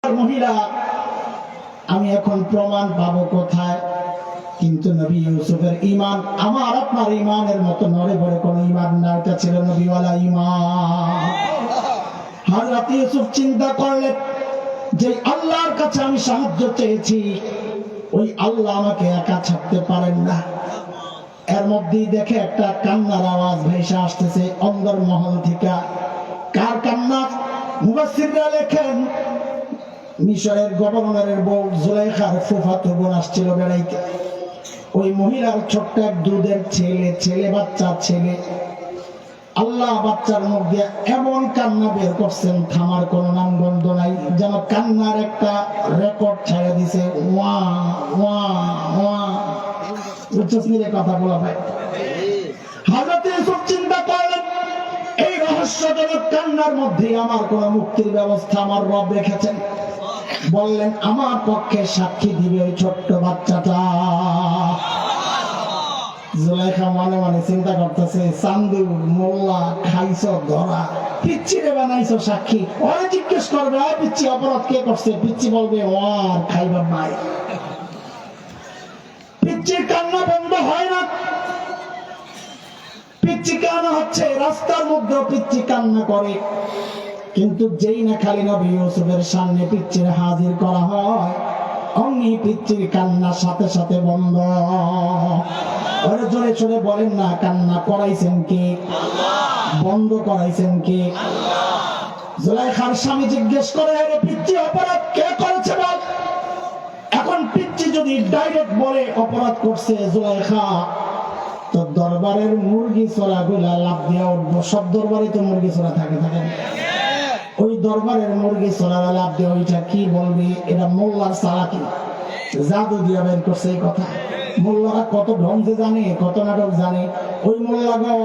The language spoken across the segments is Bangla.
মহিলা, আমি এখন প্রমাণ পাবো কোথায়? কিন্তু নবী ইউসুফের ঈমান আমার আপনার ঈমানের মতো নড়ে বড়ে কোন ঈমান না, এটা ছিল নবীওয়ালা ঈমান। হযরত ইউসুফ চিন্তা করলেন যে আল্লাহর কাছে আমি সাহায্য চেয়েছি, ওই আল্লাহ আমাকে একা ছাড়তে পারেন না। এর মধ্যেই দেখে একটা কান্নার আওয়াজ ভেসে আসতেছে অন্দর মহল থেকে। কার কান্না? মুফাসসিররা লেখেন মিশরের গভর্নরের বউ জুলাইখার ফুফাতো বোন আসছিল বেড়াইতে। ওই মহিলার ছোট্ট এক দুধের ছেলে বাচ্চা ছেলে, আল্লাহ বাচ্চার মুখ দিয়ে এমন কান্না বের করছেন, থামার কোন নাম গন্ধ নাই, যেন কান্নার একটা রেকর্ড ছাড়া দিছে। ওয়া ওয়া ওয়া, বুঝছিস নি কথা বলা ভাই? হযরত ইউসুফ চিন্তা করলেন এই রহস্যজনক কান্নার মধ্যে আমার কোন মুক্তির ব্যবস্থা আমার রব রেখেছেন। বললেন আমার পক্ষে সাক্ষী দিবে ওই ছোট্ট বাচ্চাটা। জুলাইখা মনে মনে চিন্তা করতেছে, চান্দু মোল্লা খাইছো ধরা, পিচ্ছি রে বানাইছো সাক্ষী। ওরে জিজ্ঞেস করবে পিচ্ছি অপরাধ কে করছে? পিচ্ছি বলবে ওর খাইবার নাই। পিচ্ছির কান্না বন্ধ হয় না। পিচ্ছি কান্না হচ্ছে, রাস্তার মধ্যে পিচ্ছি কান্না করে। কিন্তু যেই না খালি নবী ইউসুফের সামনে পিচ্চির হাজির করা হয়, অমনি পিচ্চির কান্না সাথে সাথে বন্ধ। ওরে জোরে জোরে বলেন না, কান্না করাইছেন কে? বন্ধ করাইছেন কে? জুলাইখার স্বামী জিজ্ঞেস করে, আরে পিচ্চি অপরাধ কে করেছে বল? এখন পিচ্চি যদি ডাইরেক্ট বলে অপরাধ করছে জুলাইখা, তো দরবারের মুরগি চোরা গুলা লাভ দিয়া উঠবো। সব দরবারে তো মুরগি চোরা থাকে থাকে ওই দরবারের মুরগি চোরারা লাভ দিয়ে ওইটা কি বলবি? এটা মোল্লার চালাকি, জাদু দিয়া বের করছে এই কথা। মোল্লারা কত ঢংসে জানে, কত নাটক জানে। ওই মোল্লাগো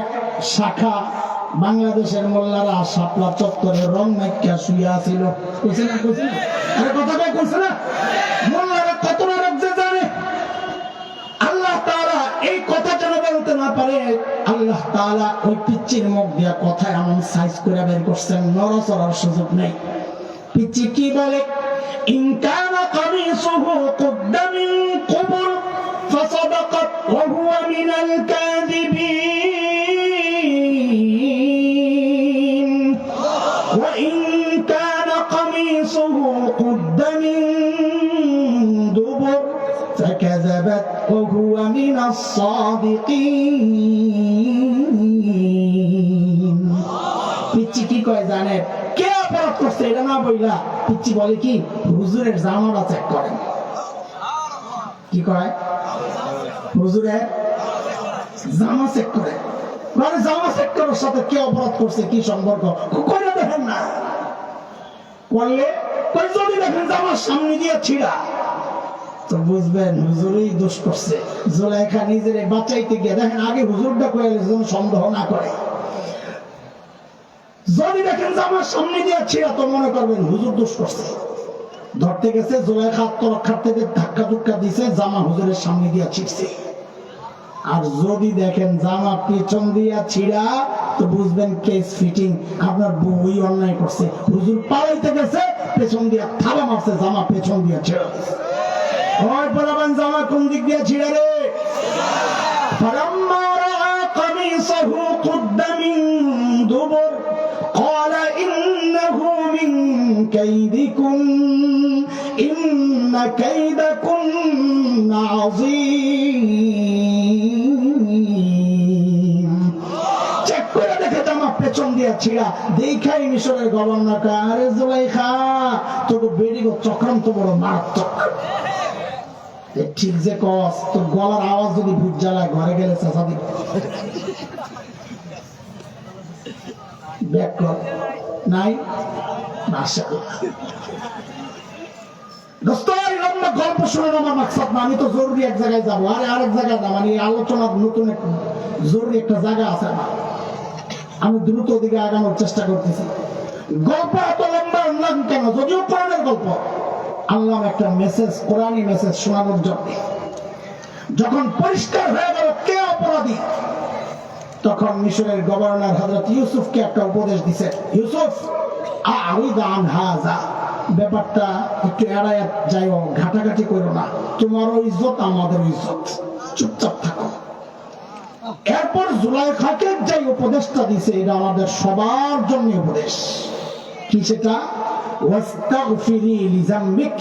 শাখা বাংলাদেশের মোল্লারা শাপলা চত্বরে রং মাইকা শুয়ে ছিল। কইছে না কথাটা কইছে না? মোল্লারা কত নাটক যে জানে। আল্লাহ তাআলা এই কথা যেন বলতে না পারে, আল্লাহ তাআলা ওই পিচ্চির মুখ দিয়া কথা এমন সাইজ করে বের করছেন, নড়াচড়ার সুযোগ নেই। পিচ্চি কি বলে? ইন কানা কামিসুহু কুদ্দা মিন কুবুল ফাসাদাকাত ওয়া হুয়া মিনাল কাযিবিন ওয়া ইন কানা কামিসুহু কুদ্দা মিন দুবুর ফাকাযাবাত ওয়া হুয়া মিনাস সাদিকিন। পিচ্চি কি কয় জানেন? কে অপরাধ করছে এটা না বইলা পিচ্চি বলে কি, হুজুরের জামাটা চেক করেন। কি কয়? হুজুরের জামা চেক করে। মানে জামা চেক করার সাথে কে অপরাধ করছে কি সম্পর্ক? করে দেখেন না। করলে কই যদি দেখেন জামার সামনে দিয়ে ছিড়া, তো বুঝবেন হুজুরই দোষ করছে। জুলাইখা নিজের বাঁচাইতে গিয়ে দেখেন আগে হুজুরটা কয়ে যেন সন্দেহ না করে। যদি দেখেন জামার সামনে দিয়ে ছিড়া, তো মনে করবেন হুজুর দোষ করছে। ধরতে গেছে, জুলাইখা আত্মরক্ষার থেকে ধাক্কা ধুক্কা দিছে, জামা হুজুরের সামনে দিয়ে ছিড়ছে। আর যদি দেখেন জামা পেছন দিয়া ছিড়া, তো বুঝবেন কেস ফিটিং, আপনার বউই অন্যায় করছে। হুজুর পালাইতে গেছে, পেছন দিয়া থাবা মারছে, জামা পেছন দিয়া ছিড়া। ওই বলবেন জামা কোন দিক দিয়ে ছিড়া রে? ফালাম্মা রাআ কামিসাহু কুদ্দা মিন দুবুর ক্বালা ইন্নাহু মিন কাইদিকুম ইন্না কাইদাকুন্না আযীম। চেক করে দেখে জামা পেছন দিয়ে ছিড়া। দেখাই মিশরের গভর্নর কয়, আরে জুলাইখা তোর বেডিগো চক্রান্ত বড় মারাত্মক। ঠিক যে কস, তোর গলার আওয়াজ যদি ভূত জ্বালায় ঘরে গেলে চেঁচা দিবে। ব্যাক কর নাই মাশাআল্লাহ। দোস্ত এই লম্বা গল্প শোনার আমার মাকসাদ না, আমি তো জরুরি এক জায়গায় যাবো। আরে আরেক জায়গায় না, মানে আলোচনার নতুন জরুরি একটা জায়গা আছে আমার। আমি দ্রুত দিকে আগানোর চেষ্টা করতেছি। গল্প এত লম্বা আনলাম কেন? যদিও কোরআনের গল্প, আল্লাহ একটা মেসেজ, কোরআনী মেসেজ শোনানোর জন্য। যখন পরিষ্কার হয়ে গেল কে অপরাধী, তখন মিশরের গভর্নর হযরত ইউসুফকে একটা উপদেশ দিয়েছে, ইউসুফ আ'রিদ আন হাযা, ব্যাপারটা একটু এড়ায় যাইও, ঘাটাঘাটি করো না, তোমারও ইজ্জত আমাদের ইজ্জত, চুপচাপ থাকো। এরপর জুলাইখাকে যে উপদেশটা দিছে এটা আমাদের সবার জন্য উপদেশ। কি সেটা? ওয়াস্তাগফিরি লিযামবিক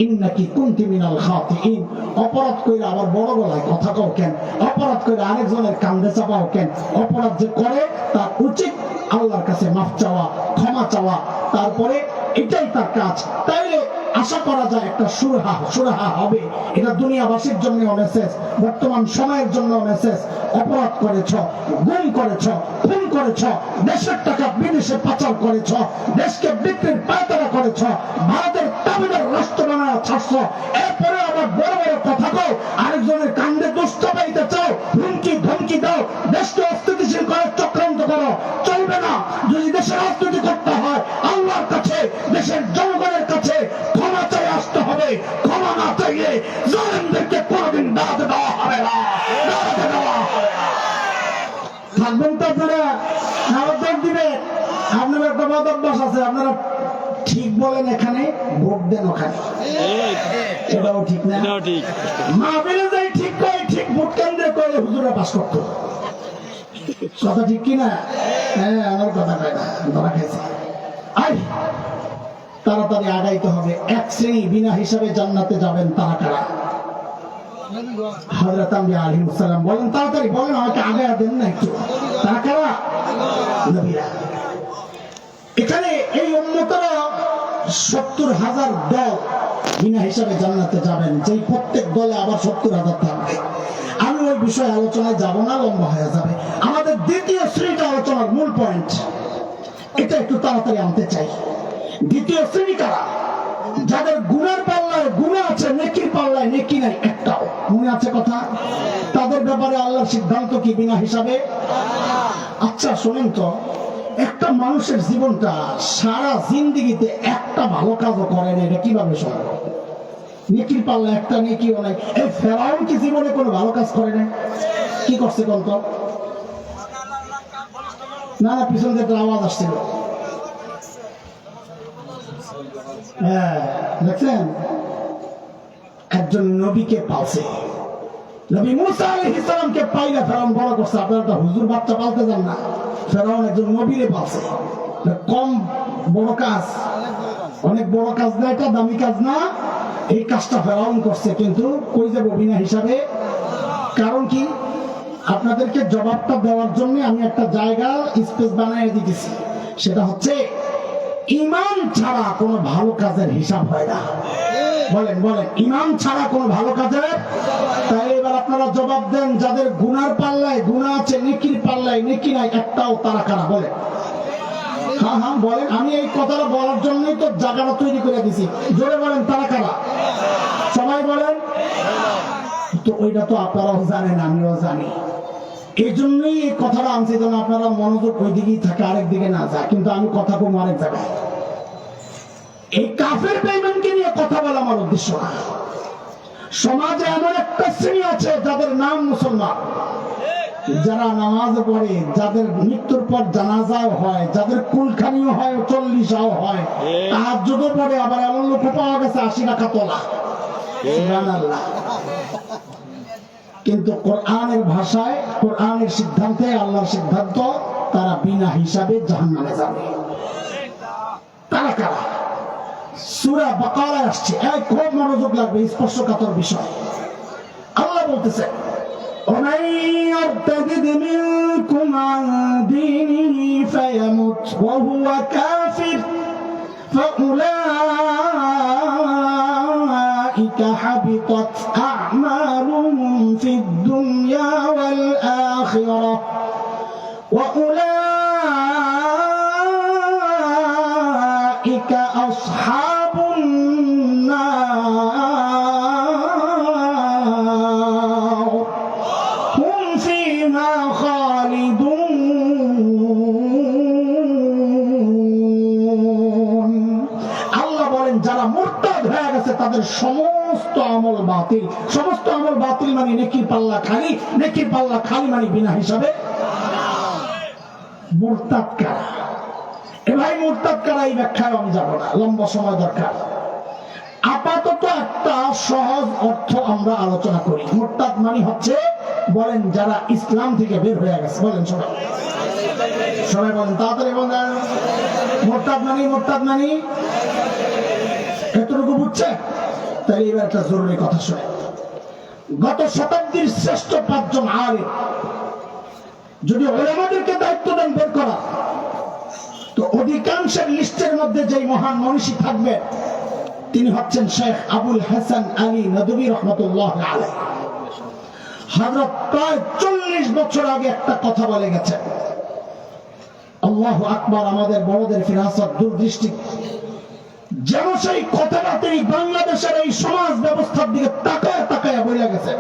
ইন্নাকি কুনতি মিনাল খাতিইন। অপরাধ কইরা আবার বড় গলায় কথা কও কেন? অপরাধ কইরা আরেকজনের কান্দে চাপাও কেন? অপরাধ যে করে তার উচিত আল্লাহর কাছে মাফ চাওয়া, ক্ষমা চাওয়া, তারপরে এটাই তার কাজ। তাইলে আশা করা যায় একটা সুরাহা হবে। এটা দুনিয়াবাসীর জন্য মেসেজ, বর্তমান সময়ের জন্য মেসেজ। অপরাধ করেছ, গুম করেছ, খুন করেছ, দেশের টাকা বিদেশে পাচার করেছ, দেশকে বিক্রির পায়তারা করেছ, ভারতের তামিলের রাষ্ট্র বানায় ছাড়ছ, এরপরে আবার বড় বড় কথা কও, আরেকজনের কান্দে দুষ্ট পাইতে চাও, হুমকি ধমকি দাও, দেশকে অস্থিতিশীল করার চক্রান্ত করো, চলবে না। যদি দেশের রাজনীতি করতে হয় আল্লাহর কাছে, দেশের জনগণের কাছে ক্ষমা চাই আসতে হবে। ক্ষমা না চাইলে জালেমদেরকে কোনোদিন দাঁড়াতে দেওয়া হবে না, দাঁড়াতে দেওয়া হবে না। থাকবেন তো আপনারা, নজর দিবেন। আপনার একটা মত অভ্যাস আছে, আপনারা ঠিক বলেন এখানে, ভোট দেন ওখানে, এটাও ঠিক না। মাহফিলে যাই ঠিক কয়, ঠিক ভোট কেন্দ্রে কইলে হুজুরা পাস করতো, কথা ঠিক কিনা? হ্যাঁ, আমার কথা কয় না, ধরা খাইছে। আই তাড়াতাড়ি আগাইতে হবে। এক শ্রেণী বিনা হিসাবে জান্নাতে যাবেন তারা কারা? হযরত আম্বিয়া আলাইহিস সালাম। বলেন তাড়াতাড়ি বলেন, আমাকে আগায়া দেন না একটু। তারা কারা? নবীরা। এখানে এই উম্মতেরা ৭০,০০০ দল বিনা হিসাবে জান্নাতে যাবেন, যেই প্রত্যেক দলে আবার ৭০,০০০ থাকবে। আমি ওই বিষয়ে আলোচনায় যাব না, লম্বা হয়ে যাবে। আমাদের দ্বিতীয় শ্রেণীটা আলোচনার মূল পয়েন্ট, এটা একটু তাড়াতাড়ি আনতে চাই। দ্বিতীয় শ্রেণী কারা? যাদের গুনার পাল্লায় গুনাহ আছে, নেকির পাল্লায় নেকি নাই একটাও। মনে আছে কথা? তাদের ব্যাপারে আল্লাহর সিদ্ধান্ত কি? বিনা হিসাবে। আচ্ছা শোনেন তো, একটা মানুষের জীবনটা সারা জিন্দেগিতে একটা ভালো কাজও করে না, এটা কিভাবে সম্ভব? নেকির পাল্লা একটা নেকিও নাই। এই ফেরাউন কি জীবনে কোনো ভালো কাজ করে না? কি করছে কোন তো? না না, পিছন থেকে আওয়াজ আসছিল। হ্যাঁ, দেখছেন, একজন নবীকে পালছে। নবী মুসা আলাইহিস সালামকে পাইলা ফেরাউন বড় করছে। আপনারা একটা হুজুর বাচ্চা পালতে যান না, ফেরাউন একজন নবীরে পালছে। কম বড় কাজ, অনেক বড় কাজ না, এটা দামি কাজ না। এই কাজটা ফেরাউন করছে, কিন্তু কই যাবো বিনা হিসাবে? কারণ কি? আপনাদেরকে জবাবটা দেওয়ার জন্য আমি একটা জায়গা স্পেস বানিয়ে দিতেছি। সেটা হচ্ছে, ঈমান ছাড়া কোনো ভালো কাজের হিসাব হয় না। বলেন বলেন, ঈমান ছাড়া কোনো ভালো কাজের। তাই এবার আপনারা জবাব দেন, যাদের গুনার পাল্লায় গুনাহ আছে, নেকির পাল্লায় নেকি নাই একটাও, তারা কারা? বলেন। হ্যাঁ হ্যাঁ বলেন, আমি এই কথাটা বলার জন্যই তো জায়গাটা তৈরি করে দিছি। জোরে বলেন, তারা কারা? সবাই বলেন। তো ওইটা তো আপনারাও জানেন, আমিও জানি। এই জন্যই এই কথাটা আনছি, যেন আপনারা মনোযোগ ওই দিকেই থাকে, আরেক দিকে না যায়। কিন্তু আমি কথা কম আরেক জায়গায়। এই কাফের বেঈমানকে নিয়ে কথা বলা আমার উদ্দেশ্য না। সমাজে এমন একটা শ্রেণী আছে যাদের নাম মুসলমান, যারা নামাজ পড়ে, যাদের মৃত্যুর পর জানাজাও হয়, যাদের কুলখানিও হয়, 40 হয়, তাহাজ্জুদও পড়ে। আবার এমন লোক পাওয়া গেছে 80 টাকা তোলা। সুবহানাল্লাহ। কিন্তু কোরআনের ভাষায়, কোরআনের সিদ্ধান্তে, আল্লাহর সিদ্ধান্ত, তারা বিনা হিসাবে জাহান্নামে যাবে। তারা কারা? সূরা বাকারায় আসছে। খুব মনোযোগ লাগবে, স্পর্শকাতর বিষয়। আল্লাহ বলতেছে, ومن يرتد منكم عن دينه فيمت وهو كافر فأولئك حبطت أعمالهم في الدنيا والآخرة وأولئك أصحاب النار هم فيها خالدون। আল্লাহ বলেন, যারা মুরতাদ হয়ে গেছে তাদের সমস্ত আমল বাতিল। সমস্ত আমল বাতিল মানে নেকির পাল্লা খালি, নেকির পাল্লা খালি মানে বিনা হিসাবে। মুরতাদ কারা? এ ভাই মুরতাদ কারা এই ব্যাখ্যায় আমি যাব না, লম্বা সময় দরকার। আপাতত একটা সহজ অর্থ আমরা আলোচনা করি। মুরতাদ মানে হচ্ছে, বলেন যারা ইসলাম থেকে বের হয়ে গেছে, বলেন সবাই, সবাই বলেন, তাড়াতাড়ি বলেন। মুরতাদ মানে এতটুকু বুঝছে? তাহলে এবার একটা জরুরি কথা শুনে। গত শতাব্দীর শ্রেষ্ঠ 5 জন আলেম যদি উলামাদেরকে দায়িত্ব দেন বের করা, তো অধিকাংশের লিস্টের মধ্যে যে মহান মনীষী থাকবে তিনি হচ্ছেন শেখ আবুল হাসান আলী নদভী রহমতুল্লাহ আলাইহি। হযরত প্রায় 40 বছর আগে একটা কথা বলে গেছেন। আল্লাহু আকবার। আমাদের বড়দের ফিরাসত, দূরদৃষ্টি, যেন সেই কথাটা তিনি বাংলাদেশের এই সমাজ ব্যবস্থার দিকে তাকায় তাকায় বলে গেছে।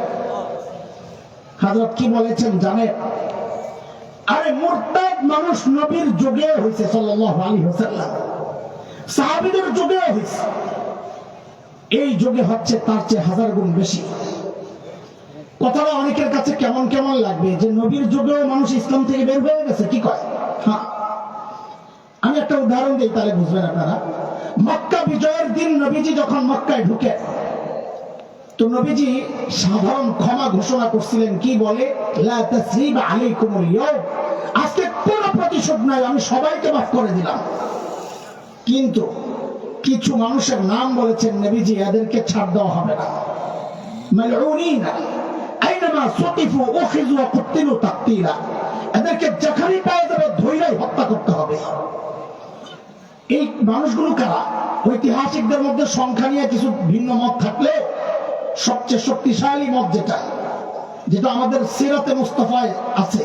হযরত কি বলেছেন জানেন? আরে মুরতাদ মানুষ নবীর যুগে হয়েছে সাল্লাল্লাহু আলাইহি ওয়াসাল্লাম, সাহাবীদের যুগে হয়েছে, এই যুগে হচ্ছে তার চেয়ে 1000 গুণ বেশি। কথাটা অনেকের কাছে কেমন কেমন লাগবে যে নবীর যুগেও মানুষ ইসলাম থেকে বের হয়ে গেছে, কি কয়? হ্যাঁ, আমি একটা উদাহরণ দিই তাহলে বুঝবেন আপনারা। মক্কা বিজয়ের দিন নবীজি যখন মক্কায় ঢুকে, তো নবীজি সাধারণ ক্ষমা ঘোষণা করছিলেন। কি বলে? লা তাসরিবা আলাইকুমুল ইয়াউম, আজকে কোনো প্রতিশোধ নাই, আমি সবাইকে মাফ করে দিলাম। কিন্তু কিছু মানুষের নাম বলেছেন নবীজি, এদেরকে ছাড় দেওয়া হবে না। মালউনিনা আইনামা সুকিফু উখিযু ওয়া কুতিলু তাকতীলা, এদেরকে যেখানেই পাওয়া যাবে ধৈর্যই হত্যা করতে হবে। এই মানুষগুলো কারা? ঐতিহাসিকদের মধ্যে সংখ্যা নিয়ে কিছু ভিন্ন মত থাকলে সবচেয়ে শক্তিশালী মত যেটা আমাদের সিরাতে মুস্তাফায় আছে,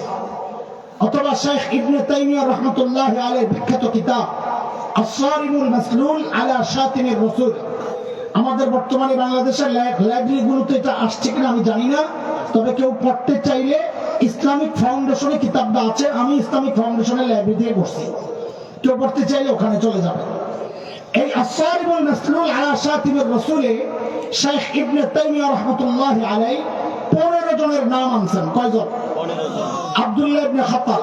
অথবা শেখ ইবনে তাইমিয়া রাহমাতুল্লাহ আলাইহি বিখ্যাত কিতাব আস-সারিমুল মাসলুল আলা শাতিমির রাসূল, আমাদের বর্তমানে বাংলাদেশের লাইব্রেরিগুলোতে এটা আসছে কিনা আমি জানি না, তবে কেউ পড়তে চাইলে ইসলামিক ফাউন্ডেশনে কিতাবটা আছে। আমি ইসলামিক ফাউন্ডেশনের লাইব্রেরি দিয়ে পড়ছি, কেউ পড়তে চাইলে ওখানে চলে যাবে। এই আস-সারিমুল মাসলুল আলা শাতিমির রাসূলে শেখ ইবনে তাইমিয়া রাহমাতুল্লাহ আলাইহি 15 জনের নাম আনছেন। কয়জন? 15 জন। আব্দুল্লাহ ইবনে খাতাল,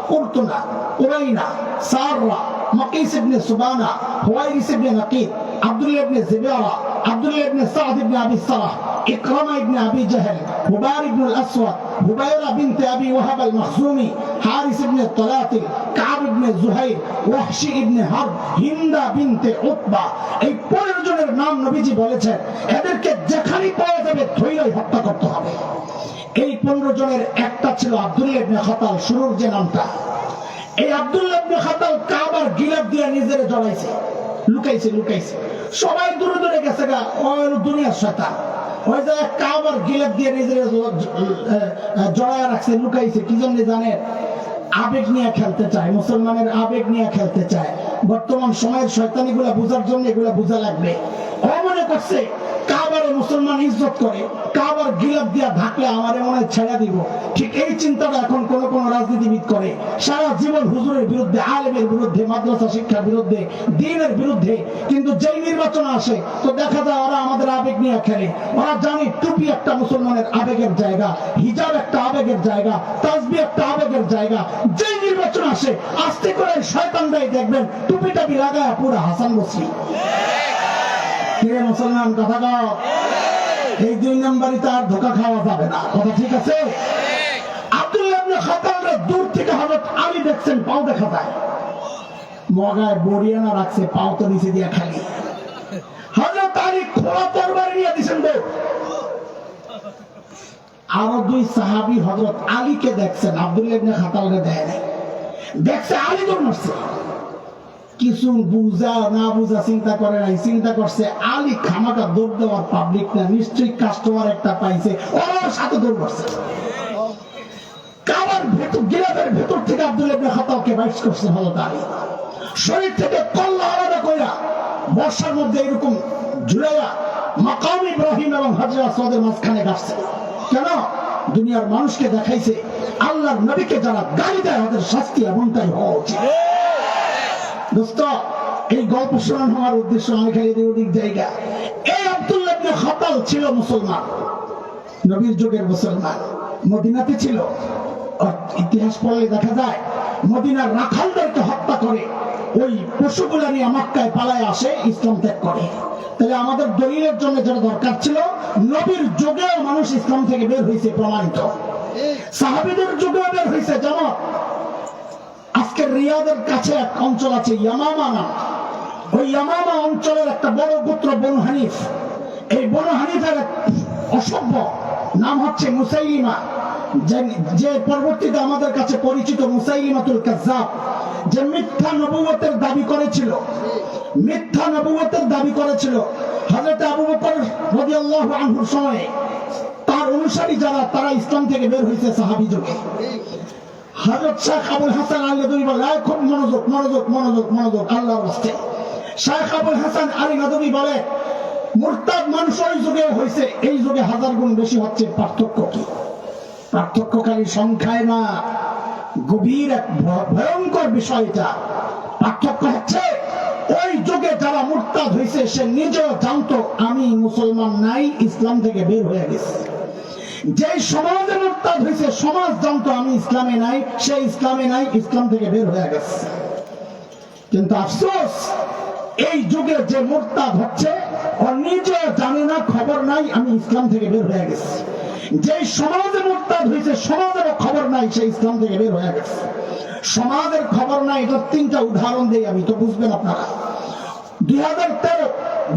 কুরতুনা, উরাইনা, সাররা, মাকিস ইবনে সুবানা, হুয়াইরিস ইবনে নাকিদ, আব্দুল্লাহ ইবনে জিবারা, আব্দুল্লাহ ইবনে সাদ ইবনে আবি সালাহ, ইকরামা ইবনে আবি জাহল, হুবার ইবনে আল-আসওয়াদ, হুবাইরা বিনতে আবি ওয়াহাব আল-মাখজুমি, হারিস ইবনে তলাতিল, কাব ইবনে জুহাইর, ওয়াহশি ইবনে হারব, হিন্দা বিনতে উতবা। এই 15 জনের নাম নবীজি বলেছেন, এদেরকে যেখানেই পাওয়া যাবে ধৈর্যই হত্যা করতে হবে। এই 15 জনের একটা ছিল আব্দুল্লাহ ইবনে খাতাল, শুরুর যে নামটা। এই আব্দুল্লাহ ইবনে খাতাল কাবার গিলাফ দিয়ে নিজেরে জড়াইছে, লুকাইছে। সবাই দূরে দূরে গেছে গা, ওই দুনিয়ার শয়তান। ওই যে কাবার গিলাফ দিয়ে নিজেরে জড়ায় রাখছে, লুকাইছে। কি জন্য জানেন? আবেগ নিয়ে খেলতে চায়, মুসলমানের আবেগ নিয়ে খেলতে চায়। বর্তমান সময়ের শয়তানি গুলা বোঝার জন্য এগুলা বোঝা লাগবে। ও মনে করছে কাবারে মুসলমান ইজ্জত করে, কাবার গিলাফ দিয়া ঢাকলে আমারে মনে ছেড়ে দিব। ঠিক এই চিন্তাটা এখন কোন কোন রাজনীতিবিদ করে। সারা জীবন হুজুরের বিরুদ্ধে, আলেমের বিরুদ্ধে, মাদ্রাসা শিক্ষার বিরুদ্ধে, দ্বীনের বিরুদ্ধে, কিন্তু যেই নির্বাচন আসে তো দেখা যায় ওরা আমাদের আবেগ নিয়ে খেলে। ওরা জানে টুপি একটা মুসলমানের আবেগের জায়গা, হিজাব একটা আবেগের জায়গা, তাসবিহ একটা আবেগের জায়গা। যেই নির্বাচন আসে আস্তে করে শয়তানরাই দেখবেন টুপি টাপি লাগায় পুরো হাসান বসরি। মুসলমান কথা দাও, এই 2 নম্বরই তার ধোকা খাওয়া যাবে না। কথা ঠিক আছে? আব্দুল্লাহ ইবনে খাতালরে দূর থেকে হযরত আলী দেখছেন, পাও দেখা যায়, মগায় বড়িয়ানা রাখছে, পাও তো নিচে দিয়া খালি। হযরত আলী খোলা তরবারি নিয়ে দিছেন দৌড়। আরো 2 সাহাবী হযরত আলীকে দেখছেন, আব্দুল্লাহ ইবনে খাতালরে দেয় নাই। দেখছে আলী দৌড় মারছে। কিছু বুঝা না বুঝা চিন্তা করে নাই, চিন্তা করছে আলী খামাকা দৌড় দেওয়ার পাবলিক না, নিশ্চয়ই কাস্টমার একটা পাইছে, ওর সাথে দৌড় মারছে। কাবার ভেতর, গিলাফের ভেতর থেকে আব্দুল্লাহ ইবনে খাতালকে বাইশ করছে হযরত আলী। শরীর থেকে কল্লা আলাদা কইরা বর্ষার মধ্যে এরকম ঝুলাইয়া মাকাম ইব্রাহিম এবং হাজরে আসওয়াদের মাঝখানে গাছছে। কেন? দুনিয়ার মানুষকে দেখাইছে আল্লাহর নবীকে যারা গালি দেয় ওদের শাস্তি এমনটাই হওয়া উচিত। দোস্ত, এই গল্প শোনানো আমার উদ্দেশ্য আমি খালি ওদিক জায়গা। এই আব্দুল্লাহ ইবনে খাতাল ছিল মুসলমান, নবীর যুগের মুসলমান, মদিনাতে ছিল। ইতিহাস পড়লে দেখা যায় মদিনার রাখালদেরকে হত্যা করে ওই পশুগুলা নিয়ে মক্কায় পালায় আসে, ইসলাম ত্যাগ করে। তাহলে আমাদের দলিলের জন্য যেটা দরকার ছিল, নবীর যুগেও মানুষ ইসলাম থেকে বের হয়েছে, প্রমাণিত। সাহাবীদের যুগেও বের হয়েছে। যেমন আজকে রিয়াদের কাছে এক অঞ্চল আছে ইয়ামামা নাম, ওই ইয়ামামা অঞ্চলের একটা বড় গোত্র বনু হানিফ। এই বনু হানিফের অসভ্য নাম হচ্ছে মুসাইলিমা, যে পরবর্তীতে আমাদের কাছে পরিচিত মুসাইলিমাতুল কাজ্জাব, যে মিথ্যা নবুয়তের দাবি করেছিল, মিথ্যা নবুয়তের দাবি করেছিল। হযরত আবু বকর রাদিয়াল্লাহু আনহুর সময়ে তার অনুসারী যারা, তারা ইসলাম থেকে বের হয়েছে সাহাবী যুগে। হযরত শেখ আবুল হাসান আলী নদভী বলে, খুব মনোযোগ মনোযোগ মনোযোগ মনোযোগ আল্লাহর রাস্তায়। শেখ আবুল হাসান আলী নদভী বলে, মুরতাদ মানুষ ওই যুগে হয়েছে, এই যুগে 1000 গুণ বেশি হচ্ছে। পার্থক্য কি? পার্থক্য খালি সংখ্যায় না, গভীর এক ভয়ঙ্কর বিষয়টা। পার্থক্য হচ্ছে ওই যুগে যারা মুরতাদ হয়েছে সে নিজেও জানতো আমি মুসলমান নাই, ইসলাম থেকে বের হয়ে গেছে। যে সমাজে মুরতাদ হয়েছে সমাজ জানতো আমি ইসলামে নাই, সে ইসলামে নাই, ইসলাম থেকে বের হয়ে গেছে। কিন্তু আফসোস, এই যুগে যে মুরতাদ হচ্ছে ও নিজেও জানে না, খবর নাই আমি ইসলাম থেকে বের হয়ে গেছি। যে সমাজে মুরতাদ হয়েছে সমাজেরও খবর নাই, সে ইসলাম থেকে বের হয়ে গেছে। সমাজের খবর নাই, এটার 3টা উদাহরণ দেই আমি, তো বুঝবেন আপনারা। 2013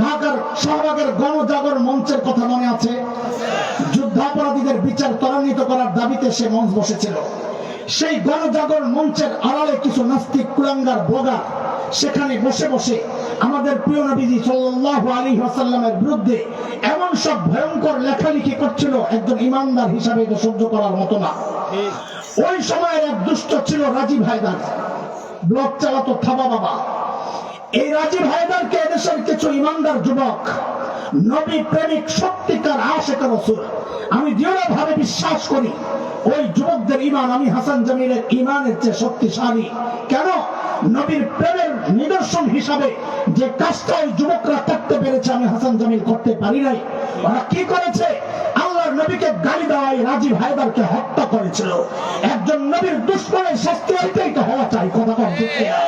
ঢাকার শাহবাগের গণজাগরণ মঞ্চের কথা মনে আছে? যুদ্ধাপরাধীদের বিচার ত্বরান্বিত করার দাবিতে সে মঞ্চ বসেছিল। সেই গণজাগরণ মঞ্চের আড়ালে কিছু নাস্তিক কুলাঙ্গার ব্লগার সেখানে বসে বসে আমাদের প্রিয় নবীজি সাল্লাল্লাহু আলাইহি ওয়াসাল্লামের বিরুদ্ধে এমন সব ভয়ঙ্কর লেখালেখি করছিল, একজন ইমানদার হিসাবে এটা সহ্য করার মতো না। ওই সময়ের এক দুষ্ট ছিল রাজীব হায়দার, ব্লগ চালাতো থাবা বাবা। এই রাজীব হায়দারকে এদেশের কিছু ইমানদার যুবক, নবী প্রেমিক, সত্যিকার আশিক রাসূল, আমি দৃঢ়ভাবে বিশ্বাস করি ওই যুবকদের ঈমান আমি হাসান জামিলের ঈমানের চেয়ে শক্তিশালী। কেন? নবীর প্রেমের নিদর্শন হিসাবে যে কাজটা ওই যুবকরা করতে পেরেছে আমি হাসান জামিল করতে পারি নাই। ওরা কি করেছে? আল্লাহর নবীকে গালি দেওয়াই রাজীব হায়দারকে হত্যা করেছিল। একজন নবীর দুশমনের শাস্তি এইটাই তো হওয়া চাই, কথা কম ঠিক না?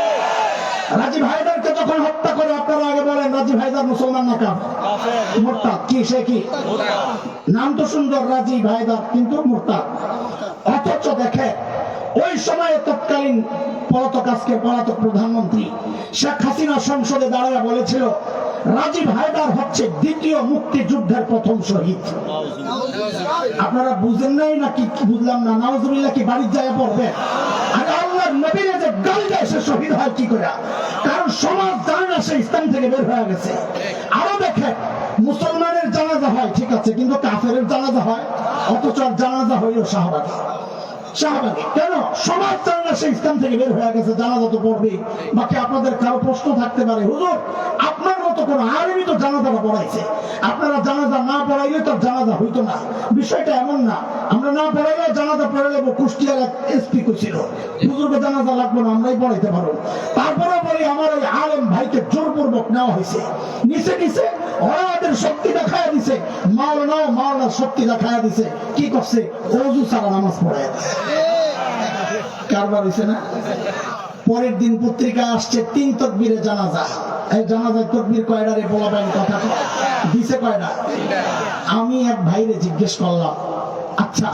রাজীব হায়দারকে যখন হত্যা করে, আপনারা আগে বলেন রাজীব হায়দার মুসলমান না কাফের? মুরতাদ। কি সে কি? নাম তো সুন্দর রাজীব হায়দার, কিন্তু মুরতাদ। অথচ দেখে ওই সময়ে তৎকালীন পলাতক, আজকের পলাতক প্রধানমন্ত্রী শেখ হাসিনা সংসদে দাঁড়ায় বলেছিল রাজীব হায়দার হচ্ছে দ্বিতীয় মুক্তিযুদ্ধের প্রথম শহীদ। আপনারা বুঝেন নাই নাকি? বুঝলাম না। নাউজুবিল্লাহ কি বাড়ির যায় পড়বে? আর আল্লাহর নবীর যে গালি দেয় সে শহীদ হয় কি করে? কারণ সমাজ জানে না সে ইসলাম থেকে বের হয়ে গেছে। আরো দেখে মুসলমানের জানাজা হয় ঠিক আছে, কিন্তু কাফেরের জানাজা হয়, অথচ জানাজা হইল শাহবাগে। শাহবাগে কেন? সমাজ জানে না সে ইসলাম থেকে বের হয়ে গেছে, জানাজা তো পড়বে। বাকি আপনাদের কারো প্রশ্ন থাকতে পারে, হুজুর আপনার মতো কোন আলেমই তো জানাজাটা পড়াইছে, আপনারা জানাজা না পড়াইলে তো জানাজা হইতো না। বিষয়টা এমন না, আমরা না পড়াইলে জানাজা পড়ে নেবো। কুষ্টিয়ার এক এসপি ছিল, হুজুরকে জানাজা লাগবে না, আমরাই পড়াইতে পারবো। তারপরে বলি আমার ওই আলেম ভাইকে জোরপূর্বক নেওয়া হয়েছে, নিচে নিচে ওরা ওদের শক্তি দেখায় দিছে, মাওলানাও মাওলানার শক্তি দেখায় দিছে। কি করছে? ওযু ছাড়া নামাজ পড়ায় দিছে। কারবার হইছে না? পরের দিন পত্রিকা আসছে 3 তাকবীরে জানাজা। এই জানাজায় তাকবীর কয়টা রে বলাবেন? কথা দিছে কয়টা? আমি এক ভাইরে জিজ্ঞেস করলাম, আচ্ছা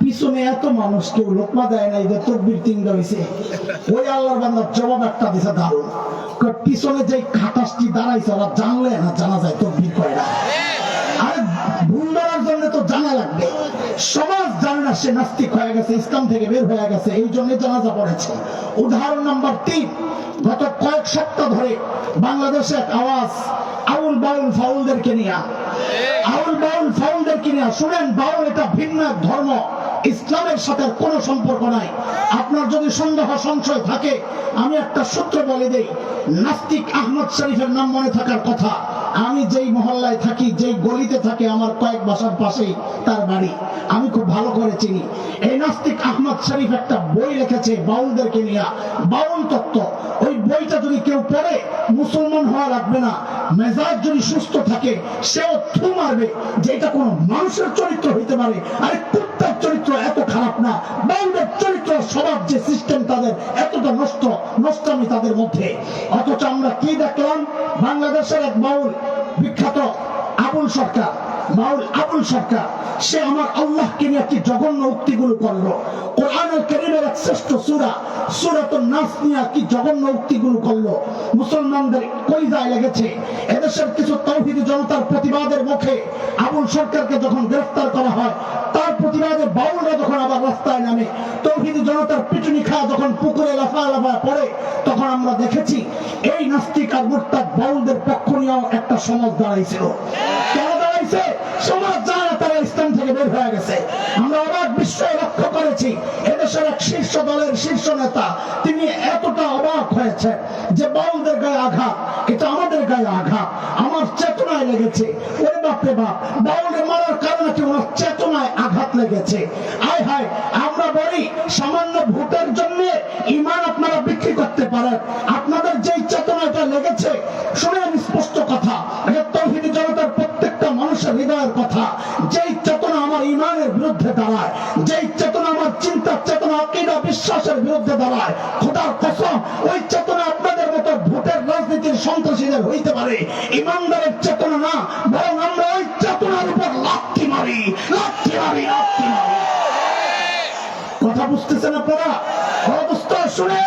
পিছনে এত মানুষ কেউ লোকমা দেয় নাই যে তাকবীর 3টা হইছে? ওই আল্লাহর বান্দার জবাব একটা দিছে দারুণ। পিছনে যে খাটাসটি দাঁড়াইছে ওরা জানলে না জানাজায় তাকবীর কয়টা? আরে ভুল ধরার জন্য তো জানা লাগবে। সমাজ জানে না সে নাস্তিক হয়ে গেছে, ইসলাম থেকে বের হয়ে গেছে, এই জন্য জানাজা পড়েছে। উদাহরণ নাম্বার 3, গত কয়েক সপ্তাহ ধরে বাংলাদেশে এক আওয়াজ আউল বাউল ফাউলদেরকে নিয়ে, আউল বাউল ফাউলদেরকে নিয়ে। শুনেন, বাউল এটা ভিন্ন এক ধর্ম, ইসলামের সাথে কোনো সম্পর্ক নাই। আপনার যদি সন্দেহ সংশয় থাকে আমি একটা সূত্র বলে দেই। নাস্তিক আহমদ শরীফের নাম মনে থাকার কথা। আমি যেই মহল্লায় থাকি, যেই গলিতে থাকে, আমার কয়েক বাসার পাশেই তার বাড়ি, আমি খুব ভালো করে চিনি। এই নাস্তিক আহমদ শরীফ একটা বই লিখেছে বাউলদেরকে নিয়ে, বাউল তত্ত্ব। ওই বইটা যদি কেউ পড়ে মুসলমান হওয়া লাগবে না, মেজাজ যদি সুস্থ থাকে সেও থু মারবে যে এটা কোনো মানুষের চরিত্র হইতে পারে। আরে কুত্তার চরিত্র এত খারাপ না, বাউলদের চরিত্র স্বভাব যে সিস্টেম তাদের এতটা নষ্টমি তাদের মধ্যে। অথচ আমরা কি দেখলাম, বাংলাদেশের এক বাউল বিখ্যাত আবুল সরকার, বাউল আবুল সরকার, সে আমার আল্লাহকে নিয়ে কি জঘন্য উক্তিগুলো করলো। কোরআনুল কারীমের এক শ্রেষ্ঠ সূরা সূরাতুন নাস নিয়ে কি জঘন্য উক্তিগুলো করলো। মুসলমানদের কলিজায় লেগেছে। এদেশের কিছু তাওহীদি জনতার প্রতিবাদের মুখে আবুল সরকারকে যখন গ্রেফতার করা হয়, তার প্রতিবাদে বাউলরা যখন আবার রাস্তায় নামে, তাওহীদি জনতার পিটুনি খাওয়া যখন পুকুরে লাফালাফা পড়ে, তখন আমরা দেখেছি এই নাস্তিক আর মুরতাদ বাউলদের পক্ষ নিয়েও একটা সমাজ দাঁড়াইছিল। কেন দাঁড়াইছে? সমাজ জানে তারা ইসলাম থেকে বের হয়ে গেছে। আমরা অবাক বিস্ময়ে লক্ষ্য করেছি, এদেশের এক শীর্ষ দলের শীর্ষ নেতা তিনি এতটা অবাক হয়েছে যে বাউলদের গায়ে আঘাত, এটা আমাদের গায়ে আঘাত, আমার চেতনায় লেগেছে। ওরে বাপরে বাপ, বাউলের মারার কারণে কি ওনার চেতনায় আঘাত লেগেছে। আয় হায়, আমরা বলি সামান্য ভোটের জন্য ঈমান আপনারা বিক্রি করতে পারেন। আপনাদের যেই চেতনাটা লেগেছে, শুনেন স্পষ্ট কথা, এটা তাওহীদি জনতার প্রত্যেকটা মানুষের হৃদয়ের কথা। যেই চেতনা আমার ঈমানের বিরুদ্ধে দাঁড়ায়, যেই চেতনা আমার চিন্তা চেতনা আকীদা বিশ্বাসের বিরুদ্ধে দাঁড়ায়, খোদার কসম ওই চেতনা আপনাদের মতো ভোটের রাজনীতির সন্ত্রাসীদের হইতে পারে, ঈমানদারের চেতনা না। বরং আমরা ওই চেতনার উপর লাথি মারি, লাথি মারি, লাথি মারি। কথা বুঝতেছেন আপনারা? অবস্থা শুনে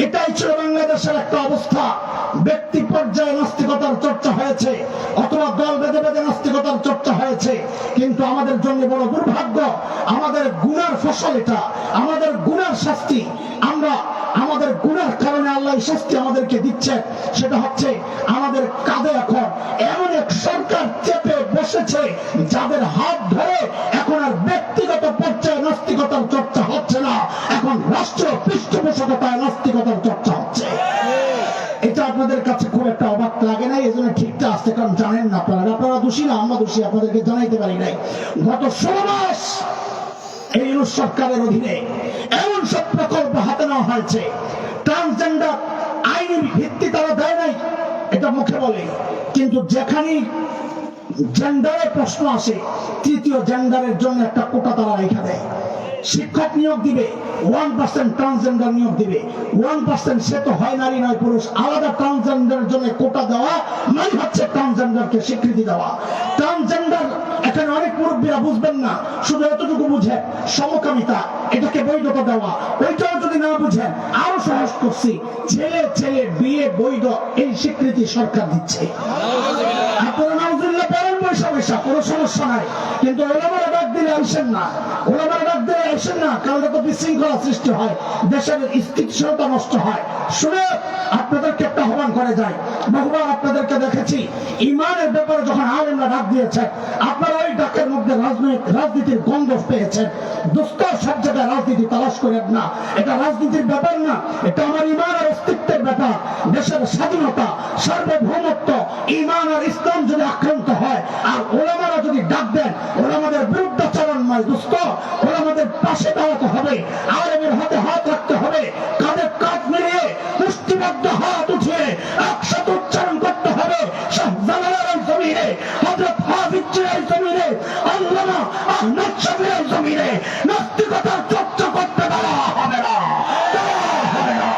এটাই ছিল বাংলাদেশের একটা অবস্থা। ব্যক্তি পর্যায়ে নাস্তিকতার চর্চা হয়েছে, অথবা দল বেঁধে বেঁধে নাস্তিকতার চর্চা হয়েছে। কিন্তু আমাদের জন্য বড় দুর্ভাগ্য, আমাদের গুনার ফসল এটা, আমাদের গুনার শাস্তি। আমরা আমাদের গুনার কারণে আল্লাহ শাস্তি আমাদেরকে দিচ্ছে। সেটা হচ্ছে আমাদের কাঁধে এখন এমন এক সরকার চেপে বসেছে, যাদের হাত ধরে এখন আর ব্যক্তিগত পর্যায়ে নাস্তিকতার চর্চা হচ্ছে না, এখন রাষ্ট্রীয় পৃষ্ঠপোষকতায় নাস্তিকতার চর্চা হচ্ছে। এটা আপনাদের কাছে খুব একটা অবাক লাগে না? এই জন্য ঠিকটা আসছে, কারণ জানেন না আপনারা দোষী না, আমরা দোষী, আপনাদেরকে জানাইতে পারি নাই। গত 16 মাস এই সরকারের অধীনে এমন সব প্রকল্প হাতে নেওয়া হয়েছে, ট্রান্সজেন্ডার আইনি ভিত্তি তারা দেয় নাই, এটা মুখে বলে, কিন্তু যেখানে জেন্ডারের প্রশ্ন আসে, তৃতীয় জেন্ডারের জন্য একটা কোটা তারা রেখে দেয়। শিক্ষক নিয়োগ দিবে, 1% ট্রান্সজেন্ডার নিয়োগ দিবে, 1% সে তো হয় নারী নয় পুরুষ, আলাদা ট্রান্সজেন্ডারের জন্য কোটা দেওয়া মানে হচ্ছে ট্রান্সজেন্ডারকে স্বীকৃতি দেওয়া। ট্রান্সজেন্ডার এখানে অনেক মুরব্বীরা বুঝবেন না, শুধু এতটুকু বুঝে সমকামিতা, এটাকে বৈধতা দেওয়া। ওইটাও যদি না বুঝেন, আরো সহজ করছি, ছেলে ছেলে বিয়ে বৈধ, এই স্বীকৃতি সরকার দিচ্ছে। আপনারা নাউজুবিল্লাহ পড়েন পয়সা পয়সা, কোনো সমস্যা নাই, কিন্তু ওলামারা ডাক দিলে আসেন না, ওলামারা ডাক দিলে আসেন না, কারণ তো বিশৃঙ্খলা সৃষ্টি হয়, দেশের স্থিতিশীলতা নষ্ট হয়। শুনে আপনাদেরকে একটা আহ্বান করে যায়, বহুবার আপনাদেরকে দেখেছি ঈমানের ব্যাপারে যখন আলেমরা ডাক দিয়েছে, আপনারা ওই ডাকের মধ্যে রাজনীতির গন্ধ পেয়েছেন। দোস্ত, সব জায়গায় রাজনীতি তালাশ করেন না, এটা রাজনীতির ব্যাপার না, এটা আমার ঈমান আর অস্তিত্বের ব্যাপার। দেশের স্বাধীনতা, সার্বভৌমত্ব, ঈমান আর ইসলাম যদি আক্রান্ত হয়, আর ওলামারা যদি ডাক দেন, ওলামাদের বিরুদ্ধাচরণ নয় দোস্ত, ওলামাদের পাশে দাঁড়াতে হবে, আলেমের হাতে হাত রাখতে হবে, কাঁধে কাঁধ মিলিয়ে মুষ্টিবদ্ধ হাত উঠিয়ে একসাথে উচ্চারণ করতে হবে, শাহজালালের জমিনে, হযরত হাফিজের জমিনে, আল্লামা আহমদ শফীর জমিনে নাস্তিকতার চর্চা করতে দেওয়া হবে না, দেওয়া হবে না।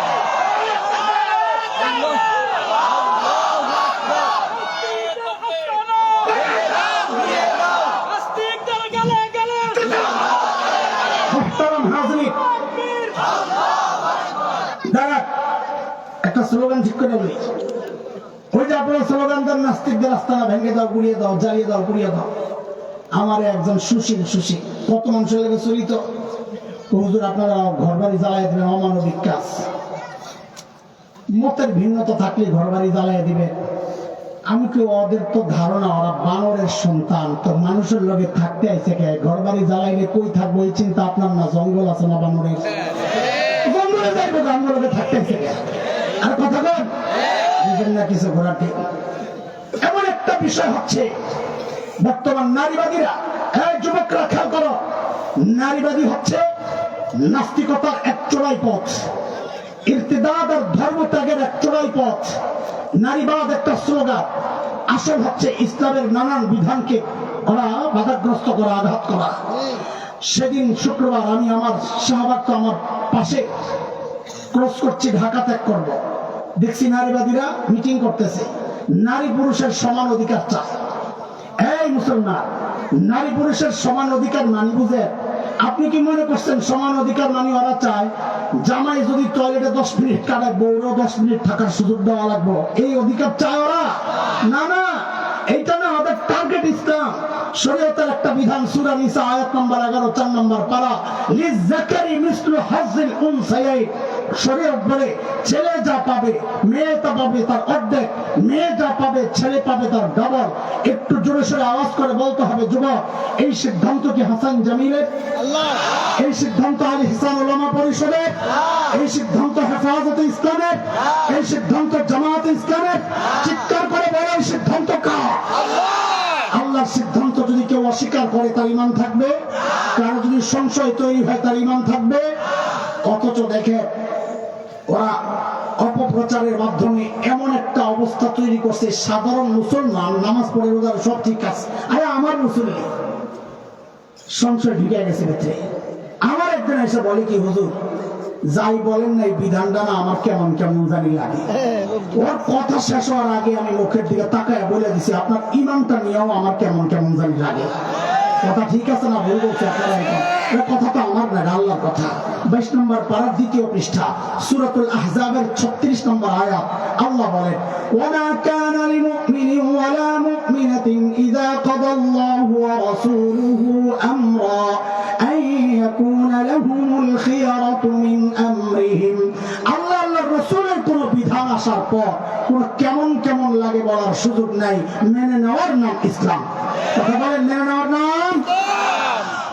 একটা স্লোগান ঠিক করে বলি, ওই যে আপনারা স্লোগান দেন, নাস্তিকদের রাস্তাটা ভেঙে দাও, গুড়িয়ে দাও, জ্বালিয়ে দাও, পুড়িয়ে দাও। আমার একজন সুশীল কত মানুষের লেগে চলিত, হুজুর আপনারা ঘর বাড়ি জ্বালাই দিবেন, অমানবিক কাজ। মতের ভিন্নতা থাকলে ঘর বাড়ি জ্বালাই দিবে। আমি কি, ওদের তো ধারণা ওরা বানরের সন্তান, তো মানুষের লগে থাকতে আইছে কে, ঘর বাড়ি জ্বালাইলে কই থাকবো এই চিন্তা আপনার না? জঙ্গল আছে না বানরের? জঙ্গলে যাইবো, জঙ্গলে থাকতে আইছে কে? আর কথা বল বুঝেন না কিছু ঘোরাটি। এমন একটা বিষয় হচ্ছে, বর্তমান নারীবাদীরা, যুবকরা খেয়াল করো, নারীবাদী হচ্ছে নাস্তিকতার এক চোরাই পথ, ইরতিদাদ আর ধর্মত্যাগের এক চোরাই পথ। নারীবাদ একটা স্লোগান, আসল হচ্ছে ইসলামের নানান বিধানকে ওরা বাধাগ্রস্ত করা, আঘাত করা। সেদিন শুক্রবার আমি আমার শাহবাগ তো আমার পাশে ক্রস করছি, ঢাকা ত্যাগ করব, দেখছি নারীবাদীরা মিটিং করতেছে, নারী পুরুষের সমান অধিকার চায়। এই মুসলমান, নারী পুরুষের সমান অধিকার মানি বুঝে? আপনি কি মনে করছেন সমান অধিকার মানি ওরা চায় জামাই যদি টয়লেটে 10 মিনিট কাটায় বউরও 10 মিনিট থাকার সুযোগ দেওয়া লাগবে, এই অধিকার চায় ওরা? না না, এইটা না, ওদের টার্গেট ইসলাম। শরীয়তের একটা বিধান, সূরা নিসা আয়াত নম্বর 11 4 নম্বর পারা, লিযাকারি মিসলু হাজ্জিল উনসায়াইন। শরীয়ত বলে ছেলে যা পাবে মেয়ে তা পাবে তার অর্ধেক, মেয়ে যা পাবে ছেলে পাবে তার ডাবল। একটু জোরে সোরে আওয়াজ করে বলতে হবে যুবক, এই সিদ্ধান্ত কি হাসান জামিলের? এই সিদ্ধান্ত আলী ইহসান উলামা পরিষদের? এই সিদ্ধান্ত হেফাজতে ইসলামের? এই সিদ্ধান্ত জামায়াতে ইসলামের? চিৎকার করে বলে এই সিদ্ধান্ত কার? আল্লাহর সিদ্ধান্ত যদি কেউ অস্বীকার করে তার ঈমান থাকবে? কারো যদি সংশয় তৈরি হয় তার ঈমান থাকবে? অথচ দেখে ওরা অপপ্রচারের মাধ্যমে এমন একটা অবস্থা তৈরি করছে, সাধারণ মুসলমান নামাজ পড়ে রোজার সব ঠিক আছে, আরে আমার মুসলিম সংশয় ঢুকে গেছে ভেতরে। আমার একজন এসে বলে কি হুজুর যাই বলেন না এই বিধানটা না আমার কেমন কেমন জানি লাগে। ওর কথা শেষ হওয়ার আগে আমি মুখের দিকে তাকায় বলে দিছি আপনার ঈমানটা নিয়েও আমার কেমন কেমন জানি লাগে। কথা ঠিক আছে না ভুল বলছে আপনারা? এটা কথা তো আমার না, আল্লাহর কথা। 22 নম্বর পারার 2য় পৃষ্ঠা সূরাতুল আহজাবের 36 নম্বর আয়াত আল্লাহ বলেন, ওয়ামা কানা লিমুমিনিন ওয়ালা মুমিনাতিন ইযা কাদাল্লাহু ওয়া রাসূলুহু আমরা আন ইয়াকুনা লাহুমুল খিয়ারাতু মিন আমরিহিম। আল্লাহ আল্লাহর রাসূলের কোন বিধান আসার পর কোন কেমন কেমন লাগে বলার সুযোগ নাই, মেনে নেওয়ার নাম ইসলাম। কথা বলেন, মেনে নেওয়ার নাম।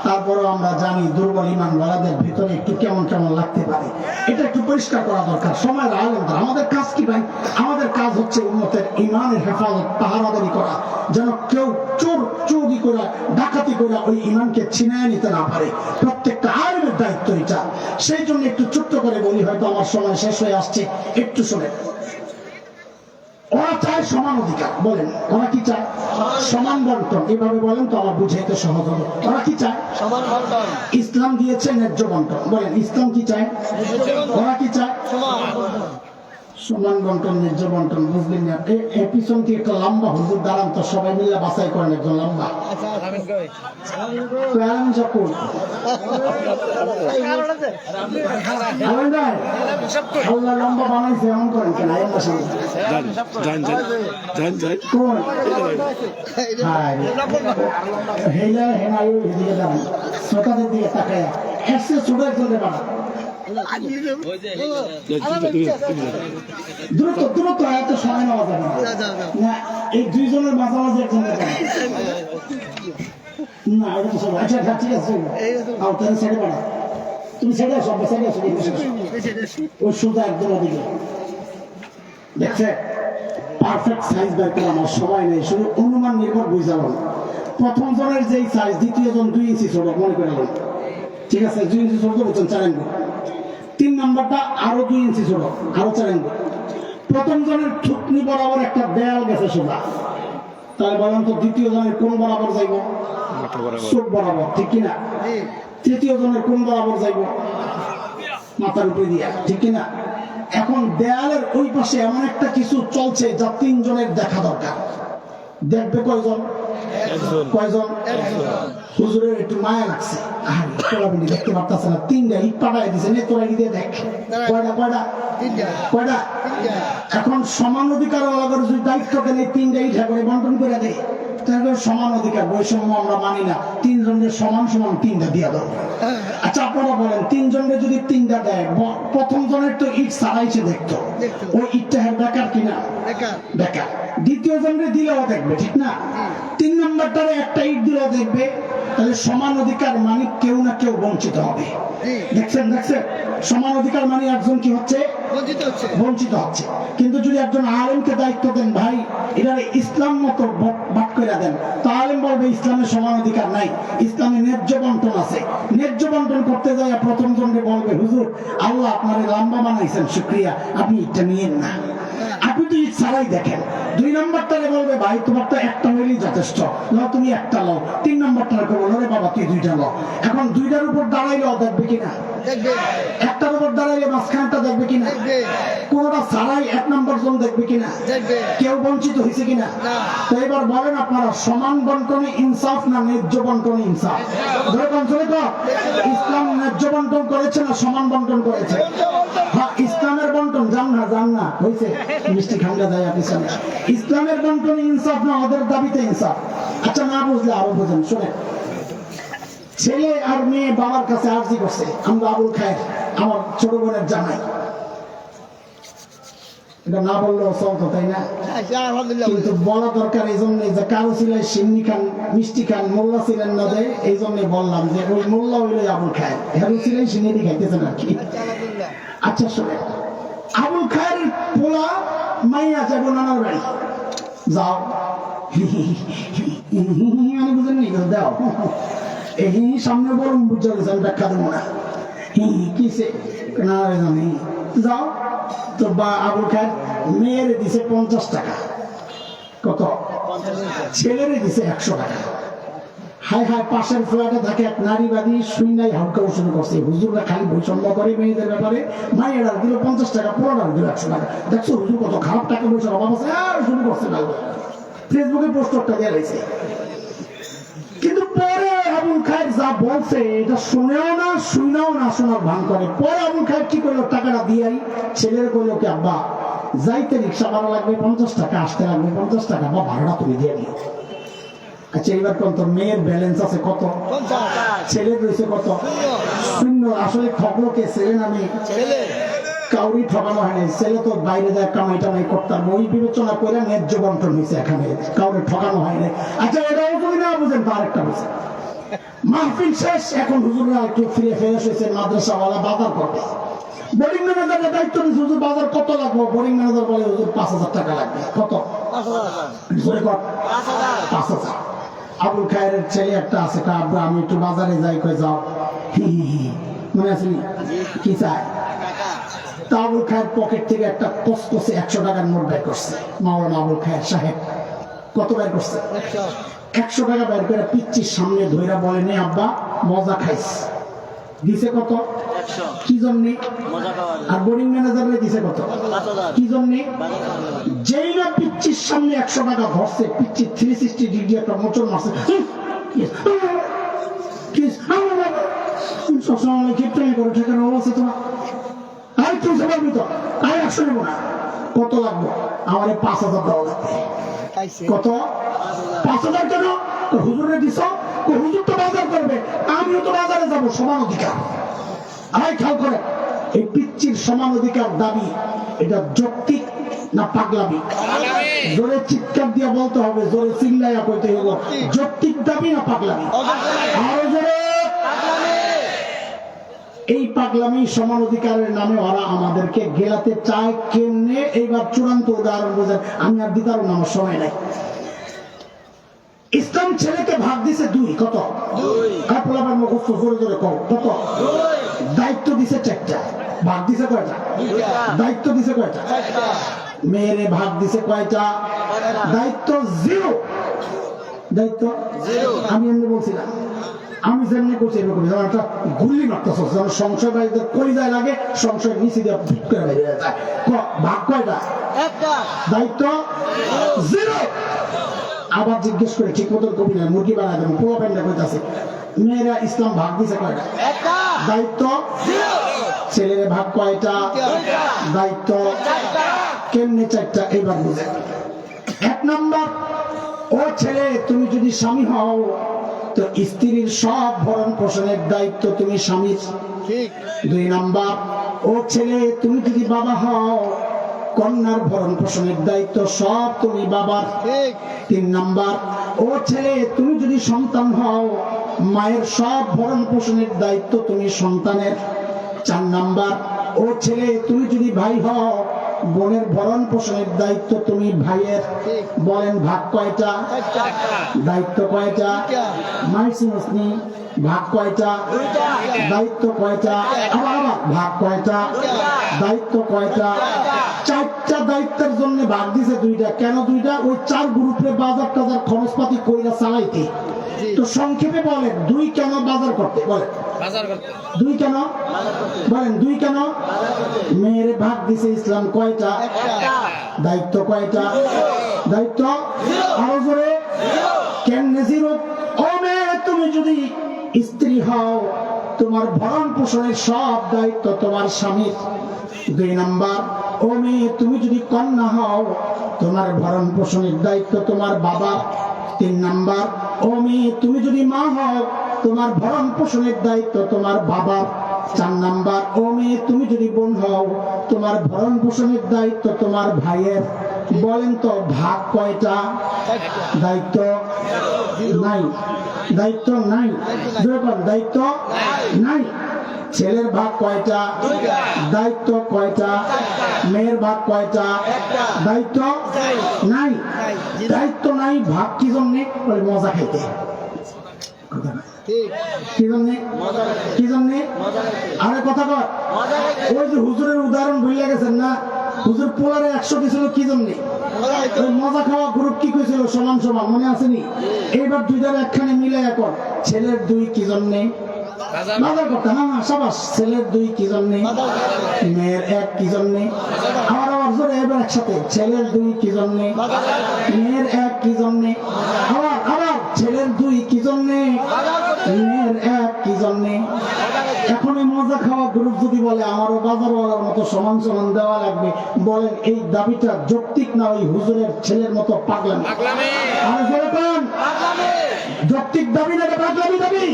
তারপরে আমরা জানি দুর্বল ঈমান ওয়ালাদের ভিতরে একটু কেমন কেমন লাগতে পারে, এটা একটু পরিষ্কার করা দরকার। সময়ের আলেমরা আমাদের কাজ কি ভাই? আমাদের কাজ হচ্ছে উম্মতের ঈমানের হেফাজত, পাহারাদারি করা, যেন কেউ চুরি করে ডাকাতি করে ওই ঈমানকে ছিনিয়ে নিতে না পারে। প্রত্যেকটা আলেমের দায়িত্ব এটা। সেই জন্য একটু ছোট্ট করে বলি, হয়তো আমার সময় শেষ হয়ে আসছে, একটু শুনে। ওরা চায় সমান অধিকার। বলেন ওরা কি চায়? সমান বন্টন। এভাবে বলেন তো আমার বুঝাইতে সহজ হবে। ওরা কি চায়? সমান বন্টন। ইসলাম দিয়েছে ন্যায্য বন্টন। বলেন ইসলাম কি চায়? ওরা কি চায়? সমান বন্টন, ন্যায্য বন্টন। বুঝলেন না? এই পিছন থেকে একটা লম্বা হুজুর দাঁড়ান তো, সবাই মিলে বাছাই করেন একজন লম্বা। আল্লাহ লম্বা বানাইছে, এমন করেন কেন? শ্রোতাদের দিকে তাকায় এসে ছোট একজন বানা দ্রুত এত সময় নেওয়া যাবে না। এই দুইজনের মাঝামাঝি একজন না, এটা তো সব আচ্ছা ঠিক আছে। তাহলে ছেড়ে পাড়া, তুমি ছেড়ে আসো, ছেড়ে আসো, ওই সোজা একদম ওদিকে। দেখছে পারফেক্ট সাইজ বের করে আমার সময় নেই, শুধু অনুমান নির্ভর বুঝাবো। প্রথম জনের যেই সাইজ, দ্বিতীয় জন 2 ইঞ্চি ছোট মনে করে, ঠিক আছে? 2 ইঞ্চি ছোট বলছেন 4 আঙ্গুল। 3 নাম্বারটা আরো 2 ইঞ্চি ছোট, আরো 4 আঙ্গুল। প্রথম জনের থুতনি বরাবর একটা দেয়াল গেছে সোজা, তাহলে বলেন তো দ্বিতীয় জনের কোন বরাবর যাইব? চোখ বরাবর, ঠিক কিনা? তৃতীয় জনের কোন বরাবর যাইব? মাথার উপরে দিয়া, ঠিক কিনা? এখন দেয়ালের ওই পাশে এমন একটা কিছু চলছে যা 3 জনের দেখা দরকার। দেখবে কয়জন? কয়জন? হুজুরের একটু মায়া লাগছে, দেখতে পারতেছে না, 3টা ইট পাঠাই দিছে, তোরা দিয়ে দেখ কয়টা। এখন সমান অধিকার যদি দায়িত্ব দেন, এই 3টা ইট করে বন্টন করে দেয়, তাহলে সমান অধিকার। বৈষম্য আমরা মানি না, 3 জনের সমান সমান 3টা দিয়া দাও। আচ্ছা আপনারা বলেন, 3 জনের যদি 3টা দেয়, প্রথম জনের তো ইট সারাইছে দেখতো, ওই ইটটা বেকার কিনা? বেকার। দ্বিতীয় জনের দিলেও দেখবে, ঠিক না? 3 নম্বরটারে একটা ইট দিলেও দেখবে। তাহলে সমান অধিকার মানে কেউ না কেউ বঞ্চিত হবে। দেখছেন সমান অধিকার মানে একজন কি হচ্ছে? বঞ্চিত হচ্ছে। কিন্তু যদি একজন আলেমকে দায়িত্ব দেন, ভাই এটা ইসলাম মতো বাট করে দেন, তো আলেম বলবে ইসলামে সমান অধিকার নাই, ইসলামে ন্যায্য বন্টন আছে। ন্যায্য বন্টন করতে যায় প্রথম জনকে বলবে, হুজুর আল্লাহ আপনার লম্বা বানাইছেন, শুকরিয়া, আপনি এটা নিয়েন না। আপনি তো ছাড়াই দেখেন। 2 নম্বরটারে বলবে ভাই তোমার তো একটা হইলেই যথেষ্ট, নাও তুমি একটা লও। 3 নম্বরটারে বলবো রে বাবা তুই 2টা লও। এখন 2টার উপর দাঁড়াইলেও দেখবে কিনা? দেখবে। একটার উপর দাঁড়াইলে মাঝখানটা দেখবে কিনা? দেখবে। কোনটা ছাড়াই 1 নম্বর জন দেখবে কিনা? দেখবে। কেউ বঞ্চিত হয়েছে কিনা? না। তো এবার বলেন আপনারা সমান বন্টনে ইনসাফ না ন্যায্য বন্টনে ইনসাফ? ইসলাম ন্যায্য বন্টন করেছে না সমান বন্টন করেছে? হ্যাঁ, ইসলামের বন্টন জান না হয়েছে মিষ্টি খাঙ্গা যায় পিছনে। ইসলামের বন্টন ইনসাফ না ওদের দাবিতে ইনসাফ? আচ্ছা না বুঝলে আরো বুঝেন, শোনেন। ছেলে আর মেয়ে বাবার কাছে আরজি করছে, আমরা আবুল খায়ের আমার ছোট বোনের জামাই। এটা না বললেও চলতো, তাই না? কিন্তু বলা দরকার এই জন্য যে কারো ছিলেন সিন্নি খান, মিষ্টি খান, মোল্লা ছিলেন না, যে এই জন্য বললাম যে ওই মোল্লা হইলে আবুল খায়, হেরু ছিলেন সিন্নি খাইতেছেন আর কি। আচ্ছা শোনে, আবুল খায়ের পোলা মাইয়া যাবো নানার বাড়ি, যাও মানে বুঝেন নি, দাও এই সামনে বলুন বুঝতে গেছে, আমি ব্যাখ্যা দেবো না। কিসে না জানি, যাও তো। বা আবুল খায়ের মেয়েরে দিছে 50 টাকা, কত? ছেলেরে দিছে 100 টাকা। হায় হায়, পাশের ফ্ল্যাটে থাকে এক নারীবাদী শুনাই হালকা শুরু করছে, হুজুররা খালি বৈষম্য করে মেয়েদের ব্যাপারে। মায়েরা দিল 50 টাকা, পোড়ার দিল 100 টাকা। দেখছো হুজুর কত খারাপ, টাকা পয়সার অভাব আছে, আর শুরু করছে না। ফেসবুকে পোস্টারটা দেওয়া হয়েছে। কিন্তু পরে আবুল খায়ের যা বলছে এটা শুনেও না শোনার ভান করে। পরে আবুল খায়ের কি করলো, টাকাটা দিয়াই ছেলের কইলো কি আব্বা যাইতে রিক্সা ভাড়া লাগবে 50 টাকা, আসতে লাগবে 50 টাকা, বা ভাড়াটা তুমি দিয়ে দিও। আচ্ছা এবার কোন তোর মেয়ের ব্যালেন্স আছে কত? ছেলের রয়েছে কত? 0। আসলে ঠকলো কে? ছেলে না মেয়ে? কাউরি ঠকানো হয়নি। ছেলে তো বাইরে যায় কামাই টামাই করতাম, ওই বিবেচনা করে ন্যায্য বন্টন হয়েছে, এখানে কাউরে ঠকানো হয়নি। আচ্ছা এটাও যদি না বুঝেন তো আরেকটা বুঝেন। মাহফিল শেষ, এখন হুজুররা একটু ফিরে ফ্রেশ হয়েছে, মাদ্রাসাওয়ালা বাজার করবে। বোরিং ম্যানেজারের দায়িত্ব নিচ্ছে, হুজুর বাজার কত লাগবে? বোরিং ম্যানেজার বলে হুজুর 5000 টাকা লাগবে। কত? 5000। আবুল খায়ের ছেলে একটা আছে, আব্বা আমি একটু বাজারে যাই, কই যাও। মনে আছে কি চাই? তা আবুল খায়ের পকেট থেকে একটা কসকসে 100 টাকার নোট বের করছে। মাওলানা আবুল খায়ের সাহেব কত বের করছে? 100 টাকা বের করে পিচ্চির সামনে ধইরা বলে, নে আব্বা মজা খাইস। দিছে কত? 100। কি জন্য? আর বোরিং ম্যানেজারে দিছে কত? কি জন্য? যেই না পিচ্চির সামনে 100 টাকা ধরছে, পিচ্চি 360 ডিগ্রি একটা মোচড় মারছে। সবসময় ক্ষেত্রে করে ঠেকানো অবস্থা তোমার। আর তুই পারবি তো? আর 100 নেবো না। কত লাগবে? আমার 5000 দেওয়া লাগবে। কত? 5000 কেন? হুজুরে দিছ, হুজুর তো বাজার করবে, আমিও তো বাজারে যাবো, সমান অধিকার। আয় খেয়াল করে, এই পিচ্চির সমান অধিকার দাবি এটা যৌক্তিক না পাগলামি? জোরে চিৎকার দিয়ে বলতে হবে, জোরে চিল্লাইয়া কইতে হবে, যৌক্তিক দাবি না পাগলামি? আরো জোরে। এই পাগলামি সমান অধিকারের নামে ওরা আমাদেরকে গেলাতে চায় কেমনে? এইবার চূড়ান্ত উদাহরণ বোঝেন, আমি আর দিতার নাম সময় নাই। ইসলাম ছেলেকে ভাগ দিছে 2, কত? 2। মুখস্থ জোরে জোরে কও, কত? 2। দায়িত্ব দিছে 4টা, ভাগ দিছে কয়টা? 2টা। দায়িত্ব দিছে কয়টা? 4টা। মেয়েরে ভাগ দিছে কয়টা? দায়িত্ব 0। দায়িত্ব 0। আমি এমনি বলছিলাম, আমি যেমনি করছি এরকম একটা গুল্লি মারতেছ, যেন সংশয় বাড়িতে কলিজায় লাগে, সংশয় নিচে দিয়ে ভিট করে বেরিয়ে যায়। ভাগ কয়টা? একটা। দায়িত্ব 0। আবার জিজ্ঞেস করে ঠিক মতন কবি না, মুরগি বানায় দেবো, পোলা প্যান্ডা কইতাছে। মেয়েরা ইসলাম ভাগ দিছে কয়টা? একটা। দায়িত্ব 0। ছেলেরে ভাগ কয়টা? দায়িত্ব 4টা। কেমনে 4টা? এইবার বুঝে। 1 নাম্বার, ও ছেলে তুমি যদি স্বামী হও তো স্ত্রীর সব ভরণ পোষণের দায়িত্ব তুমি স্বামীর। ঠিক। 2 নাম্বার, ও ছেলে তুমি যদি বাবা হও কন্যার ভরণ পোষণের দায়িত্ব সব তুমি বাবার। ঠিক। 3 নাম্বার, ও ছেলে তুমি যদি সন্তান হও মায়ের সব ভরণ পোষণের দায়িত্ব তুমি সন্তানের। 4 নাম্বার, ও ছেলে তুমি যদি ভাই হও বোনের ভরণ পোষণের দায়িত্ব তুমি ভাইয়ের। বলেন ভাগ কয়টা? দায়িত্ব কয়টা? মাইসিনসনি ভাগ কয়টা? দায়িত্ব কয়টা? আবার আবার ভাগ কয়টা? দায়িত্ব কয়টা? চারটা দায়িত্বের জন্য ভাগ দিছে দুইটা। কেন দুইটা? ওই 4 গ্রুপে বাজার টাজার খরচপাতি কইরা চালাইতে। তো সংক্ষেপে বলেন 2 কেন বাজার করতে? বলেন 2 কেন? বলেন 2 কেন? মেয়ের ভাগ দিছে ইসলাম কয়টা? দায়িত্ব কয়টা? দায়িত্ব আরো জোরে কেমনে জিরো? ও মেয়ে, তুমি যদি স্ত্রী হও, তোমার ভরণ পোষণের সব দায়িত্ব তোমার স্বামীর। 2 নাম্বার, ও মেয়ে, তুমি যদি কন্যা হও, তোমার ভরণ পোষণের দায়িত্ব তোমার বাবা। 3 নাম্বার, ও মেয়ে, তুমি যদি মা হও, তোমার ভরণ পোষণের দায়িত্ব তোমার বাবা। 4 নাম্বার, ও মেয়ে, তুমি যদি বোন হও, তোমার ভরণ পোষণের দায়িত্ব তোমার ভাইয়ের। বলেন তো ভাগ কয়টা? দায়িত্ব নাই। দায়িত্ব নাই। দায়িত্ব নাই। ছেলের ভাগ কয়টা? দায়িত্ব কয়টা? মেয়ের ভাগ কয়টা? দায়িত্ব নাই। দায়িত্ব নাই, ভাগ কি জন্য? মজা খাইতে। কি জন্যে? কি জন্যে? আরে কথা কর। ওই যে হুজুরের উদাহরণ ভুলে গেছেন না? হুজুর পোলারে 100 দিছিল কি জন্যে? মজা খাওয়া গ্রুপ কি কইছিল? সমান সমান, মনে আসেনি? এইবার দুইটার একখানে মিলে এখন ছেলের 2 কি জন্যে? বাজার করতে। না না, সাবাস। ছেলের 2 কি জন্যে? মেয়ের 1 কি জন্যে? আবার আবার জোরে এবার একসাথে। ছেলের 2 কি জন্যে? মেয়ের 1 কি জন্যে? আবার আবার ছেলের 2 কি জন্যে? মেয়ের 1 কি জন্যে? এখন এই মজা খাওয়া গ্রুপ যদি বলে আমারও বাজারওয়ালার মতো সমান সমান দেওয়া লাগবে, বলেন এই দাবিটা যৌক্তিক না ওই হুজুরের ছেলের মতো পাগলামি? আর যেরকম যৌক্তিক দাবি না, পাগলামি দাবি।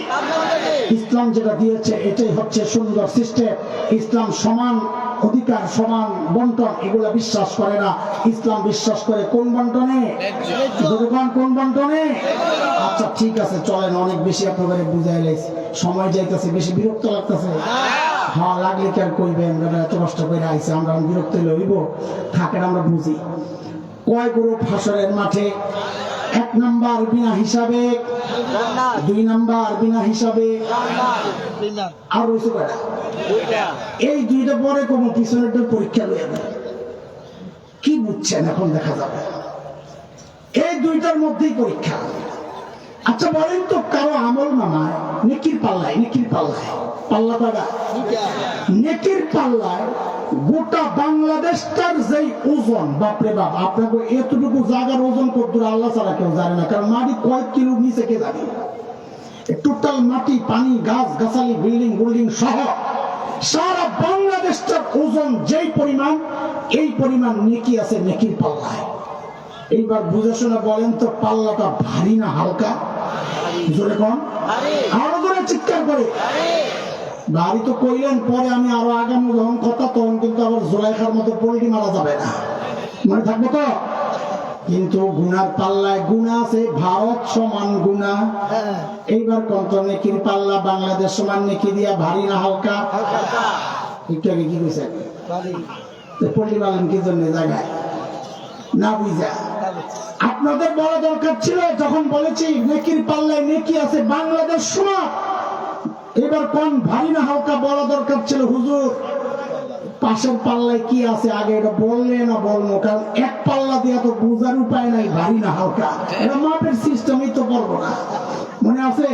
ইসলাম যেটা দিয়েছে এটাই হচ্ছে সুন্দর সিস্টেম। ইসলাম সমান অধিকার, সমান বন্টন এগুলা বিশ্বাস করে না। ইসলাম বিশ্বাস করে কোন বন্টনে? কোন বন্টনে? আচ্ছা ঠিক আছে, চলেন, অনেক বেশি আপনাদের বুঝাই লাইছি, সময় যাইতেছে, বেশি বিরক্ত লাগতেছে। হ্যাঁ, লাগলে কি আর কইবেন? এত কষ্ট করে আইছে, আমরা বিরক্ত লইব, থাকেন, আমরা বুঝি। কয় গ্রুপ হাসরের মাঠে? 1 নাম্বার বিনা হিসাবে, 2 নাম্বার বিনা হিসাবে, আর রয়েছে কয়টা? এই 2টা পরে কোন পিছনের পরীক্ষা লইয়া দেয়। কি বুঝছেন এখন দেখা যাবে। এই 2টার মধ্যেই পরীক্ষা। আচ্ছা বলেন তো, কারো আমল নামায় নেকির পাল্লায়, নেকির পাল্লায় পাল্লা কয়টা? নেকির পাল্লায় গোটা বাংলাদেশটার যেই ওজন, বাপরে বাপ, আপনাকে এতটুকু জায়গার ওজন করতে আল্লাহ ছাড়া কেউ জানে না। কারণ মাটি কয়েক কিলো নিচে কে জানে? টোটাল মাটি, পানি, গাছ গাছালি, বিল্ডিং বিল্ডিং সহ সারা বাংলাদেশটার ওজন যেই পরিমাণ, এই পরিমাণ নেকি আছে নেকির পাল্লায়। এইবার বুঝে শুনে বলেন তো, পাল্লাটা ভারী না হালকা? জোরে কম, আরো জোরে চিৎকার করে। ভারী তো কইলেন, পরে আমি আরো আগামী যখন কথা, তখন কিন্তু আবার জোলাইখার মতো পোল্ট্রি মারা যাবে না, মনে থাকবো তো। কিন্তু গুনার পাল্লায় গুণা আছে, ভারত সমান গুণা। এইবার কত নেকির পাল্লা বাংলাদেশ সমান নেকি দিয়া ভারী না হালকা? একটু আগে কি কইছে? পোল্ট্রি পালন কি জন্য জায়গায় না বুঝা? আপনাদের বলা দরকার ছিল যখন বলেছি নেকির পাল্লায় নেকি আছে বাংলাদেশ সমান। এবার কোন ভারী না হালকা বলা দরকার ছিল। হুজুর পাশের পাল্লায় কি আছে আগে এটা বললে না বলবো, কারণ 1 পাল্লা দিয়ে তো বুঝার উপায় নাই ভারী না হালকা। এটা মাপের সিস্টেমই তো করবো না, মনে আছে?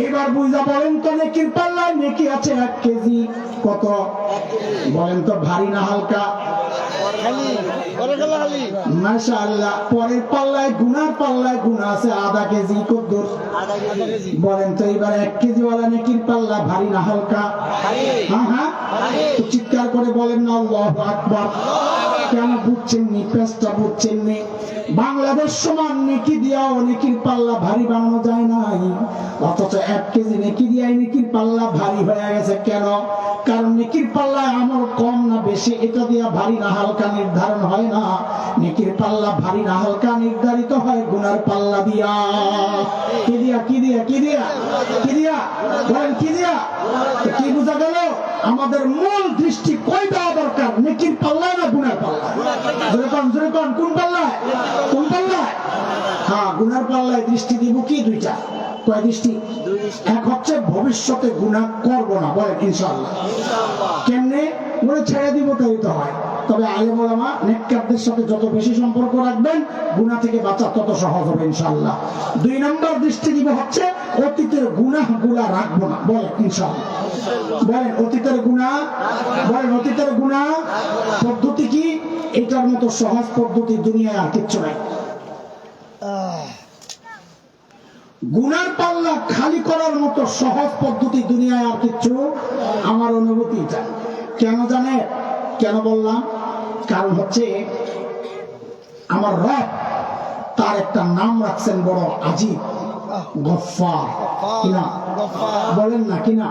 এইবার বুঝা বলেন তো, নেকির পাল্লায় নেকি আছে 1 কেজি, কত? বলেন তো ভারী না হালকা? মাশাআল্লাহ। পরের পাল্লায় গুনার পাল্লায় গুনাহ আছে আধা কেজি, কদ্দুর? বলেন তো এবার 1 কেজি ওয়ালা নেকির পাল্লা ভারী না হালকা? হ্যাঁ হ্যাঁ, চিৎকার করে বলেন না আল্লাহু আকবার। কেন বুঝছেন নি? পেঁচটা বুঝছেন নি? বাংলাদেশ সমান নেকি দিয়াও নেকির পাল্লা ভারী বানানো যায় নাই, অথচ 1 কেজি নেকি দিয়াই নেকির পাল্লা ভারী হয়ে গেছে। কেন? কারণ নেকির পাল্লায় আমল কম না বেশি এটা দিয়া ভারী না হালকা নির্ধারণ হয় না। নেকির পাল্লা ভারী না হালকা নির্ধারিত হয় গুনার পাল্লা দিয়া। কি দিয়া? কি দিয়া? কি দিয়া? কি দিয়া? বলেন কি দিয়া? কি বোঝা গেল? আমাদের মূল দৃষ্টি কই দেওয়া দরকার? নেকির পাল্লায় না গুনার গুনার পাল্লায় দৃষ্টি দিব কি? দুইটা। কয় দৃষ্টি? এক হচ্ছে ভবিষ্যতে গুনাহ করব না, বলে ইনশাআল্লাহ। কেমনে? বলে ছেড়ে দিব, তাই তো হয়। তবে আলেম ওলামা নেককারদের সাথে যত বেশি সম্পর্ক রাখবেন, গুনাহ থেকে বাঁচা তত সহজ হবে ইনশাআল্লাহ। দুই নম্বর দৃষ্টি দিব হচ্ছে অতীতের গুনাহগুলা রাখবো না, বলে ইনশাআল্লাহ। বলেন অতীতের গুনাহ, বলেন অতীতের গুনাহ। পদ্ধতি কি? এটার মতো সহজ পদ্ধতি দুনিয়ায় আর কিচ্ছু নাই। গুনার পাল্লা খালি করার মতো সহজ পদ্ধতি দুনিয়ায় আর কিচ্ছু, আমার অনুভূতি এটা। কেন জানে? কেন বললাম? কারণ হচ্ছে আমার রব তার একটা নাম রাখছেন বড় আজীব, গফফার। কিনা? বলেন না কিনা?